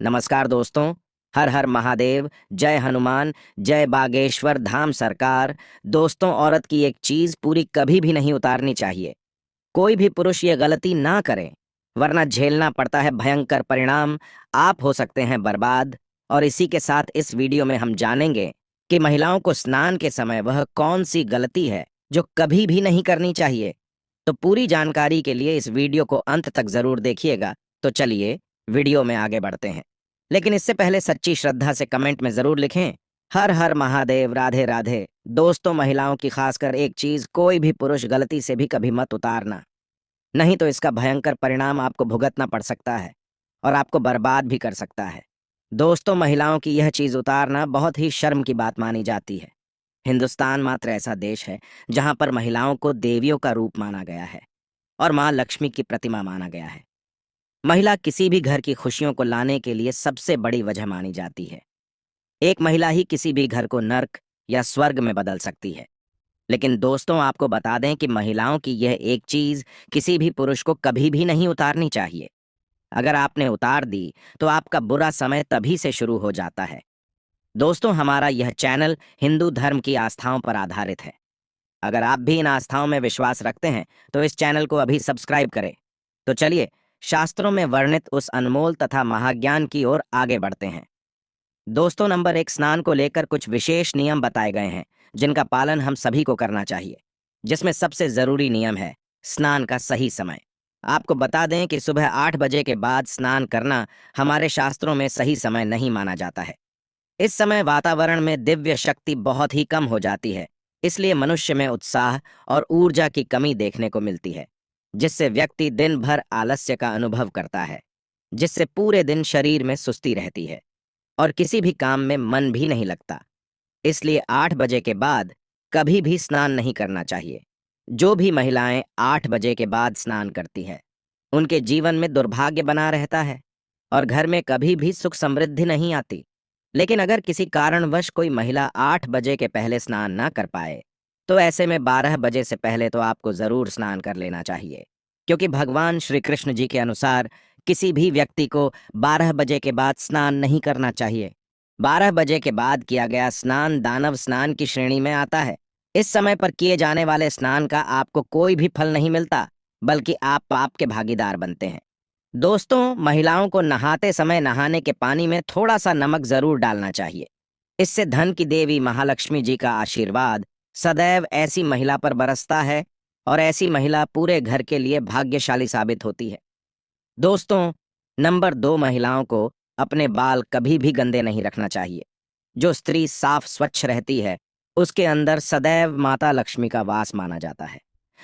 नमस्कार दोस्तों। हर हर महादेव, जय हनुमान, जय बागेश्वर धाम सरकार। दोस्तों, औरत की एक चीज पूरी कभी भी नहीं उतारनी चाहिए। कोई भी पुरुष ये गलती ना करे, वरना झेलना पड़ता है भयंकर परिणाम। आप हो सकते हैं बर्बाद। और इसी के साथ इस वीडियो में हम जानेंगे कि महिलाओं को स्नान के समय वह कौन सी गलती है जो कभी भी नहीं करनी चाहिए। तो पूरी जानकारी के लिए इस वीडियो को अंत तक जरूर देखिएगा। तो चलिए वीडियो में आगे बढ़ते हैं। लेकिन इससे पहले सच्ची श्रद्धा से कमेंट में जरूर लिखें, हर हर महादेव, राधे राधे। दोस्तों, महिलाओं की खासकर एक चीज कोई भी पुरुष गलती से भी कभी मत उतारना, नहीं तो इसका भयंकर परिणाम आपको भुगतना पड़ सकता है और आपको बर्बाद भी कर सकता है। दोस्तों, महिलाओं की यह चीज उतारना बहुत ही शर्म की बात मानी जाती है। हिंदुस्तान मात्र ऐसा देश है जहां पर महिलाओं को देवियों का रूप माना गया है और मां लक्ष्मी की प्रतिमा माना गया है। महिला किसी भी घर की खुशियों को लाने के लिए सबसे बड़ी वजह मानी जाती है। एक महिला ही किसी भी घर को नर्क या स्वर्ग में बदल सकती है। लेकिन दोस्तों, आपको बता दें कि महिलाओं की यह एक चीज किसी भी पुरुष को कभी भी नहीं उतारनी चाहिए। अगर आपने उतार दी तो आपका बुरा समय तभी से शुरू हो जाता है। दोस्तों, हमारा यह चैनल हिंदू धर्म की आस्थाओं पर आधारित है। अगर आप भी इन आस्थाओं में विश्वास रखते हैं तो इस चैनल को अभी सब्सक्राइब करें। तो चलिए शास्त्रों में वर्णित उस अनमोल तथा महाज्ञान की ओर आगे बढ़ते हैं। दोस्तों, नंबर 1, स्नान को लेकर कुछ विशेष नियम बताए गए हैं जिनका पालन हम सभी को करना चाहिए। जिसमें सबसे जरूरी नियम है स्नान का सही समय। आपको बता दें कि सुबह 8 बजे के बाद स्नान करना हमारे शास्त्रों में सही समय नहीं माना जाता है। इस समय वातावरण में दिव्य शक्ति बहुत ही कम हो जाती है, इसलिए मनुष्य में उत्साह और ऊर्जा की कमी देखने को मिलती है, जिससे व्यक्ति दिन भर आलस्य का अनुभव करता है, जिससे पूरे दिन शरीर में सुस्ती रहती है और किसी भी काम में मन भी नहीं लगता। इसलिए 8 बजे के बाद कभी भी स्नान नहीं करना चाहिए। जो भी महिलाएं 8 बजे के बाद स्नान करती हैं, उनके जीवन में दुर्भाग्य बना रहता है और घर में कभी भी सुख समृद्धि नहीं आती। लेकिन अगर किसी कारणवश कोई महिला 8 बजे के पहले स्नान ना कर पाए, तो ऐसे में 12 बजे से पहले तो आपको जरूर स्नान कर लेना चाहिए। क्योंकि भगवान श्री कृष्ण जी के अनुसार किसी भी व्यक्ति को 12 बजे के बाद स्नान नहीं करना चाहिए। 12 बजे के बाद किया गया स्नान दानव स्नान की श्रेणी में आता है। इस समय पर किए जाने वाले स्नान का आपको कोई भी फल नहीं मिलता, बल्कि आप पाप के भागीदार बनते हैं। दोस्तों, महिलाओं को नहाते समय नहाने के पानी में थोड़ा सा नमक जरूर डालना चाहिए। इससे धन की देवी महालक्ष्मी जी का आशीर्वाद सदैव ऐसी महिला पर बरसता है और ऐसी महिला पूरे घर के लिए भाग्यशाली साबित होती है। दोस्तों, नंबर 2, महिलाओं को अपने बाल कभी भी गंदे नहीं रखना चाहिए। जो स्त्री साफ स्वच्छ रहती है, उसके अंदर सदैव माता लक्ष्मी का वास माना जाता है।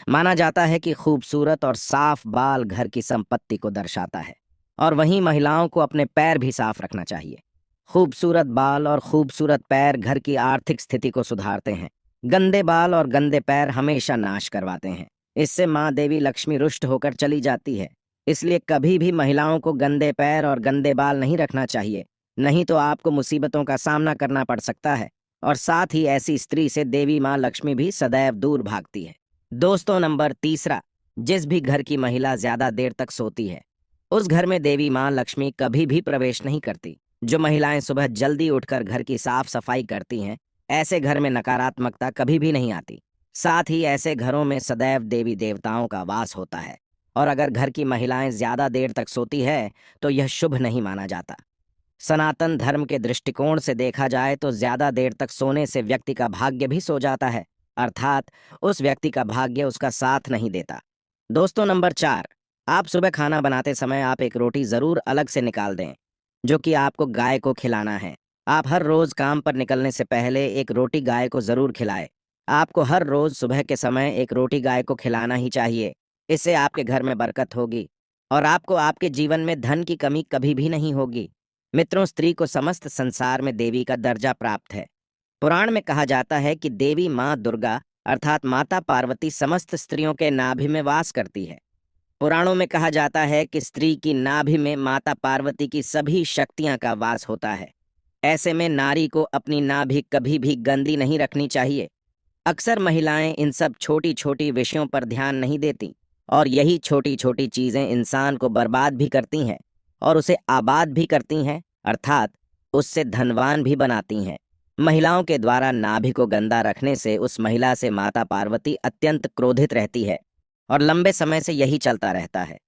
माना जाता है कि खूबसूरत और साफ बाल घर की संपत्ति को दर्शाता है। और वहीं महिलाओं को अपने पैर भी साफ रखना चाहिए। खूबसूरत बाल और खूबसूरत पैर घर की आर्थिक स्थिति को सुधारते हैं। गंदे बाल और गंदे पैर हमेशा नाश करवाते हैं। इससे माँ देवी लक्ष्मी रुष्ट होकर चली जाती है। इसलिए कभी भी महिलाओं को गंदे पैर और गंदे बाल नहीं रखना चाहिए, नहीं तो आपको मुसीबतों का सामना करना पड़ सकता है और साथ ही ऐसी स्त्री से देवी माँ लक्ष्मी भी सदैव दूर भागती है। दोस्तों, नंबर 3, जिस भी घर की महिला ज्यादा देर तक सोती है, उस घर में देवी माँ लक्ष्मी कभी भी प्रवेश नहीं करती। जो महिलाएं सुबह जल्दी उठकर घर की साफ सफाई करती हैं, ऐसे घर में नकारात्मकता कभी भी नहीं आती। साथ ही ऐसे घरों में सदैव देवी देवताओं का वास होता है। और अगर घर की महिलाएं ज्यादा देर तक सोती है तो यह शुभ नहीं माना जाता। सनातन धर्म के दृष्टिकोण से देखा जाए तो ज्यादा देर तक सोने से व्यक्ति का भाग्य भी सो जाता है, अर्थात उस व्यक्ति का भाग्य उसका साथ नहीं देता। दोस्तों, नंबर 4, आप सुबह खाना बनाते समय आप एक रोटी जरूर अलग से निकाल दें, जो कि आपको गाय को खिलाना है। आप हर रोज काम पर निकलने से पहले एक रोटी गाय को जरूर खिलाएं। आपको हर रोज सुबह के समय एक रोटी गाय को खिलाना ही चाहिए। इससे आपके घर में बरकत होगी और आपको आपके जीवन में धन की कमी कभी भी नहीं होगी। मित्रों, स्त्री को समस्त संसार में देवी का दर्जा प्राप्त है। पुराण में कहा जाता है कि देवी माँ दुर्गा अर्थात माता पार्वती समस्त स्त्रियों के नाभि में वास करती है। पुराणों में कहा जाता है कि स्त्री की नाभि में माता पार्वती की सभी शक्तियां का वास होता है। ऐसे में नारी को अपनी नाभि कभी भी गंदी नहीं रखनी चाहिए। अक्सर महिलाएं इन सब छोटी छोटी विषयों पर ध्यान नहीं देती और यही छोटी छोटी चीजें इंसान को बर्बाद भी करती हैं और उसे आबाद भी करती हैं अर्थात उससे धनवान भी बनाती हैं। महिलाओं के द्वारा नाभि को गंदा रखने से उस महिला से माता पार्वती अत्यंत क्रोधित रहती है और लंबे समय से यही चलता रहता है।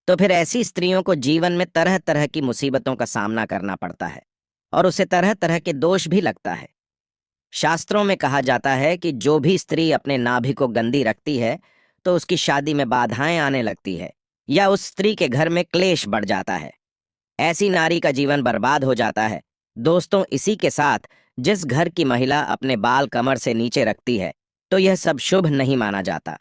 तो फिर ऐसी स्त्रियों को जीवन में तरह तरह की मुसीबतों का सामना करना पड़ता है और उसे तरह तरह के दोष भी लगता है। शास्त्रों में कहा जाता है कि जो भी स्त्री अपने नाभि को गंदी रखती है तो उसकी शादी में बाधाएं आने लगती है या उस स्त्री के घर में क्लेश बढ़ जाता है। ऐसी नारी का जीवन बर्बाद हो जाता है। दोस्तों, इसी के साथ जिस घर की महिला अपने बाल कमर से नीचे रखती है तो यह सब शुभ नहीं माना जाता।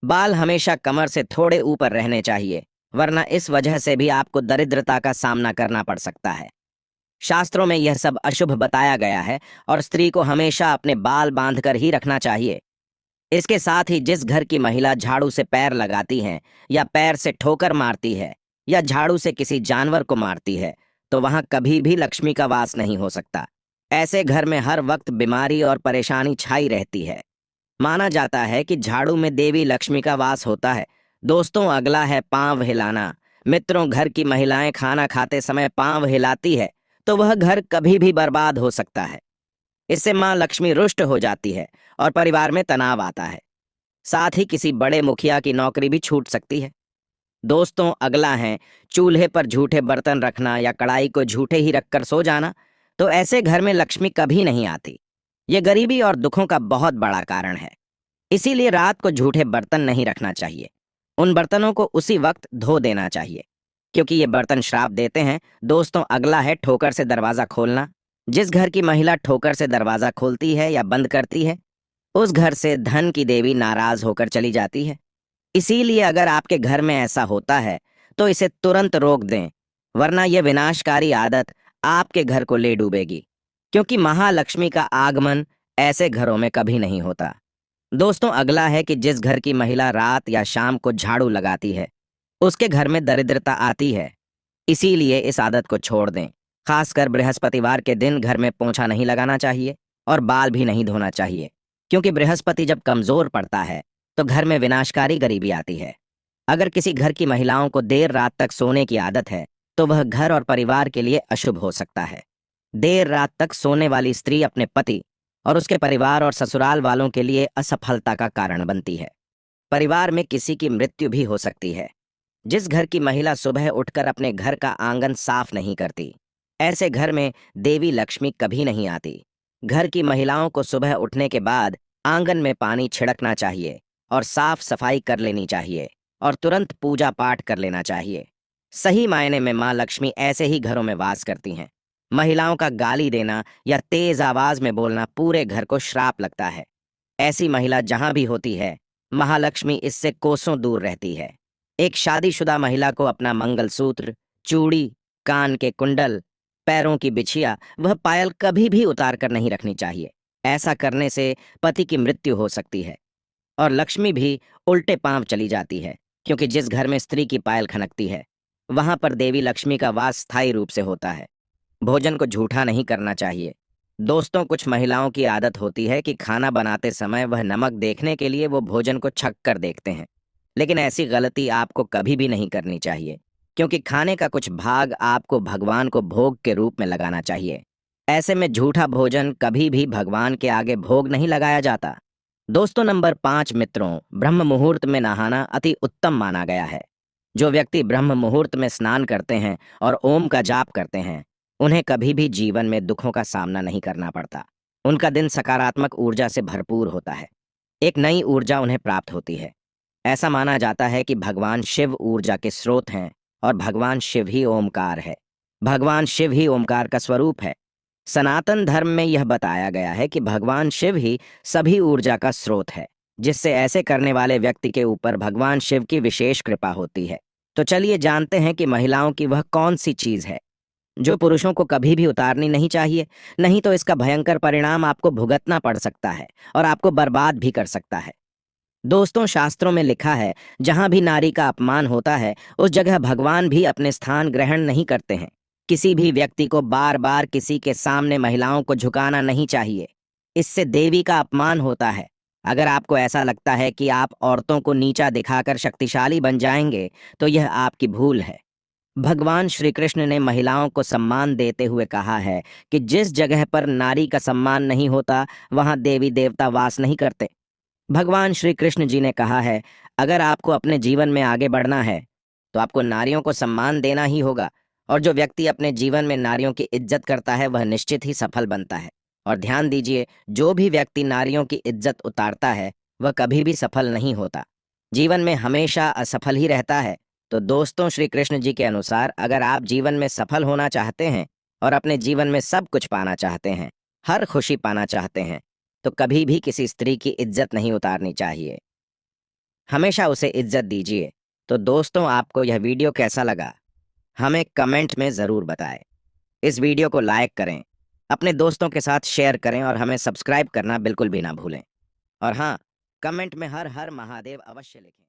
बाल हमेशा कमर से थोड़े ऊपर रहने चाहिए, वरना इस वजह से भी आपको दरिद्रता का सामना करना पड़ सकता है। शास्त्रों में यह सब अशुभ बताया गया है और स्त्री को हमेशा अपने बाल बांधकर ही रखना चाहिए। इसके साथ ही जिस घर की महिला झाड़ू से पैर लगाती है या पैर से ठोकर मारती है या झाड़ू से किसी जानवर को मारती है तो वहां कभी भी लक्ष्मी का वास नहीं हो सकता। ऐसे घर में हर वक्त बीमारी और परेशानी छाई रहती है। माना जाता है कि झाड़ू में देवी लक्ष्मी का वास होता है। दोस्तों, अगला है पांव हिलाना। मित्रों, घर की महिलाएं खाना खाते समय पांव हिलाती है तो वह घर कभी भी बर्बाद हो सकता है। इससे मां लक्ष्मी रुष्ट हो जाती है और परिवार में तनाव आता है। साथ ही किसी बड़े मुखिया की नौकरी भी छूट सकती है। दोस्तों, अगला है चूल्हे पर झूठे बर्तन रखना या कढ़ाई को झूठे ही रखकर सो जाना। तो ऐसे घर में लक्ष्मी कभी नहीं आती। ये गरीबी और दुखों का बहुत बड़ा कारण है। इसीलिए रात को झूठे बर्तन नहीं रखना चाहिए। उन बर्तनों को उसी वक्त धो देना चाहिए, क्योंकि ये बर्तन श्राप देते हैं। दोस्तों, अगला है ठोकर से दरवाजा खोलना। जिस घर की महिला ठोकर से दरवाजा खोलती है या बंद करती है उस घर से धन की देवी नाराज होकर चली जाती है। इसीलिए अगर आपके घर में ऐसा होता है तो इसे तुरंत रोक दें, वरना यह विनाशकारी आदत आपके घर को ले डूबेगी, क्योंकि महालक्ष्मी का आगमन ऐसे घरों में कभी नहीं होता। दोस्तों, अगला है कि जिस घर की महिला रात या शाम को झाड़ू लगाती है उसके घर में दरिद्रता आती है। इसीलिए इस आदत को छोड़ दें। खासकर बृहस्पतिवार के दिन घर में पोंछा नहीं लगाना चाहिए और बाल भी नहीं धोना चाहिए, क्योंकि बृहस्पति जब कमजोर पड़ता है तो घर में विनाशकारी गरीबी आती है। अगर किसी घर की महिलाओं को देर रात तक सोने की आदत है तो वह घर और परिवार के लिए अशुभ हो सकता है। देर रात तक सोने वाली स्त्री अपने पति और उसके परिवार और ससुराल वालों के लिए असफलता का कारण बनती है। परिवार में किसी की मृत्यु भी हो सकती है। जिस घर की महिला सुबह उठकर अपने घर का आंगन साफ नहीं करती, ऐसे घर में देवी लक्ष्मी कभी नहीं आती। घर की महिलाओं को सुबह उठने के बाद आंगन में पानी छिड़कना चाहिए और साफ सफाई कर लेनी चाहिए और तुरंत पूजा पाठ कर लेना चाहिए। सही मायने में माँ लक्ष्मी ऐसे ही घरों में वास करती हैं। महिलाओं का गाली देना या तेज आवाज में बोलना पूरे घर को श्राप लगता है। ऐसी महिला जहां भी होती है, महालक्ष्मी इससे कोसों दूर रहती है। एक शादीशुदा महिला को अपना मंगलसूत्र, चूड़ी, कान के कुंडल, पैरों की बिछिया वह पायल कभी भी उतार कर नहीं रखनी चाहिए। ऐसा करने से पति की मृत्यु हो सकती है और लक्ष्मी भी उल्टे पांव चली जाती है, क्योंकि जिस घर में स्त्री की पायल खनकती है वहां पर देवी लक्ष्मी का वास स्थायी रूप से होता है। भोजन को झूठा नहीं करना चाहिए। दोस्तों, कुछ महिलाओं की आदत होती है कि खाना बनाते समय वह नमक देखने के लिए वो भोजन को छक कर देखते हैं, लेकिन ऐसी गलती आपको कभी भी नहीं करनी चाहिए, क्योंकि खाने का कुछ भाग आपको भगवान को भोग के रूप में लगाना चाहिए। ऐसे में झूठा भोजन कभी भी भगवान के आगे भोग नहीं लगाया जाता। दोस्तों, नंबर 5, मित्रों, ब्रह्म मुहूर्त में नहाना अति उत्तम माना गया है। जो व्यक्ति ब्रह्म मुहूर्त में स्नान करते हैं और ओम का जाप करते हैं उन्हें कभी भी जीवन में दुखों का सामना नहीं करना पड़ता। उनका दिन सकारात्मक ऊर्जा से भरपूर होता है। एक नई ऊर्जा उन्हें प्राप्त होती है। ऐसा माना जाता है कि भगवान शिव ऊर्जा के स्रोत हैं और भगवान शिव ही ओमकार है। भगवान शिव ही ओमकार का स्वरूप है। सनातन धर्म में यह बताया गया है कि भगवान शिव ही सभी ऊर्जा का स्रोत है, जिससे ऐसे करने वाले व्यक्ति के ऊपर भगवान शिव की विशेष कृपा होती है। तो चलिए जानते हैं कि महिलाओं की वह कौन सी चीज है जो पुरुषों को कभी भी उतारनी नहीं चाहिए, नहीं तो इसका भयंकर परिणाम आपको भुगतना पड़ सकता है और आपको बर्बाद भी कर सकता है। दोस्तों, शास्त्रों में लिखा है, जहां भी नारी का अपमान होता है उस जगह भगवान भी अपने स्थान ग्रहण नहीं करते हैं। किसी भी व्यक्ति को बार बार किसी के सामने महिलाओं को झुकाना नहीं चाहिए। इससे देवी का अपमान होता है। अगर आपको ऐसा लगता है कि आप औरतों को नीचा दिखाकर शक्तिशाली बन जाएंगे तो यह आपकी भूल है। भगवान श्री कृष्ण ने महिलाओं को सम्मान देते हुए कहा है कि जिस जगह पर नारी का सम्मान नहीं होता वहां देवी देवता वास नहीं करते। भगवान श्री कृष्ण जी ने कहा है, अगर आपको अपने जीवन में आगे बढ़ना है तो आपको नारियों को सम्मान देना ही होगा। और जो व्यक्ति अपने जीवन में नारियों की इज्जत करता है वह निश्चित ही सफल बनता है। और ध्यान दीजिए, जो भी व्यक्ति नारियों की इज्जत उतारता है वह कभी भी सफल नहीं होता, जीवन में हमेशा असफल ही रहता है। तो दोस्तों, श्री कृष्ण जी के अनुसार अगर आप जीवन में सफल होना चाहते हैं और अपने जीवन में सब कुछ पाना चाहते हैं, हर खुशी पाना चाहते हैं, तो कभी भी किसी स्त्री की इज्जत नहीं उतारनी चाहिए, हमेशा उसे इज्जत दीजिए। तो दोस्तों, आपको यह वीडियो कैसा लगा हमें कमेंट में ज़रूर बताएं। इस वीडियो को लाइक करें, अपने दोस्तों के साथ शेयर करें और हमें सब्सक्राइब करना बिल्कुल भी ना भूलें। और हाँ, कमेंट में हर हर महादेव अवश्य लिखें।